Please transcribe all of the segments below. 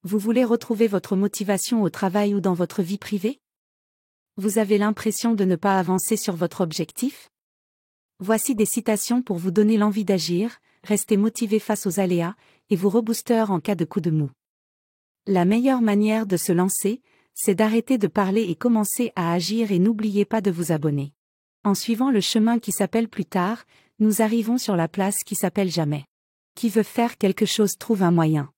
Vous voulez retrouver votre motivation au travail ou dans votre vie privée? Vous avez l'impression de ne pas avancer sur votre objectif? Voici des citations pour vous donner l'envie d'agir, rester motivé face aux aléas, et vous rebooster en cas de coup de mou. La meilleure manière de se lancer, c'est d'arrêter de parler et commencer à agir, et n'oubliez pas de vous abonner. En suivant le chemin qui s'appelle plus tard, nous arrivons sur la place qui s'appelle jamais. Qui veut faire quelque chose trouve un moyen.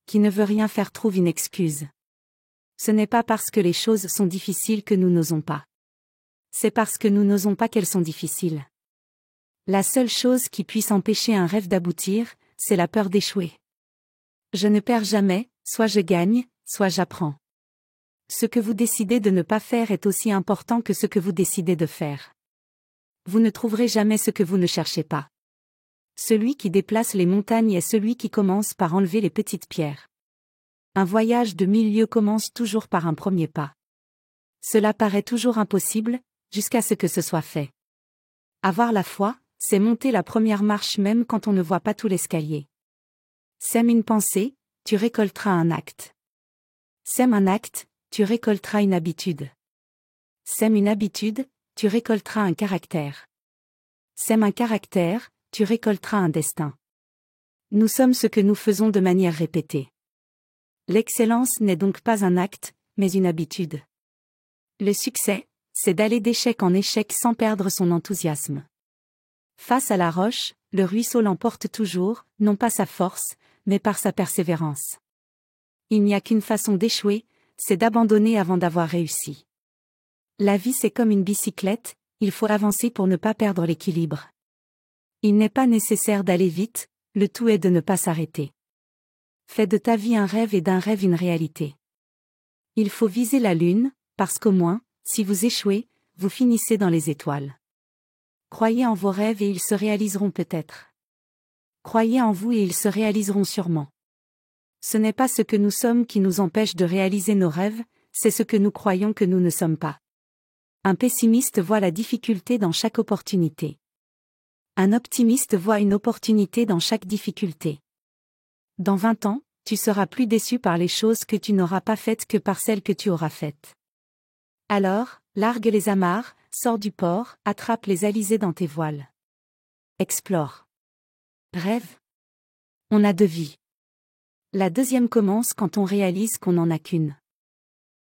Qui ne veut rien faire trouve une excuse. Ce n'est pas parce que les choses sont difficiles que nous n'osons pas. C'est parce que nous n'osons pas qu'elles sont difficiles. La seule chose qui puisse empêcher un rêve d'aboutir, c'est la peur d'échouer. Je ne perds jamais, soit je gagne, soit j'apprends. Ce que vous décidez de ne pas faire est aussi important que ce que vous décidez de faire. Vous ne trouverez jamais ce que vous ne cherchez pas. Celui qui déplace les montagnes est celui qui commence par enlever les petites pierres. Un voyage de 1000 lieues commence toujours par un premier pas. Cela paraît toujours impossible, jusqu'à ce que ce soit fait. Avoir la foi, c'est monter la première marche même quand on ne voit pas tout l'escalier. Sème une pensée, tu récolteras un acte. Sème un acte, tu récolteras une habitude. Sème une habitude, tu récolteras un caractère. Sème un caractère, tu récolteras un destin. Nous sommes ce que nous faisons de manière répétée. L'excellence n'est donc pas un acte, mais une habitude. Le succès, c'est d'aller d'échec en échec sans perdre son enthousiasme. Face à la roche, le ruisseau l'emporte toujours, non pas sa force, mais par sa persévérance. Il n'y a qu'une façon d'échouer, c'est d'abandonner avant d'avoir réussi. La vie c'est comme une bicyclette, il faut avancer pour ne pas perdre l'équilibre. Il n'est pas nécessaire d'aller vite, le tout est de ne pas s'arrêter. Fais de ta vie un rêve et d'un rêve une réalité. Il faut viser la lune, parce qu'au moins, si vous échouez, vous finissez dans les étoiles. Croyez en vos rêves et ils se réaliseront peut-être. Croyez en vous et ils se réaliseront sûrement. Ce n'est pas ce que nous sommes qui nous empêche de réaliser nos rêves, c'est ce que nous croyons que nous ne sommes pas. Un pessimiste voit la difficulté dans chaque opportunité. Un optimiste voit une opportunité dans chaque difficulté. Dans 20 ans, tu seras plus déçu par les choses que tu n'auras pas faites que par celles que tu auras faites. Alors, largue les amarres, sors du port, attrape les alizés dans tes voiles. Explore. Rêve. On a 2 vies. La deuxième commence quand on réalise qu'on n'en a qu'une.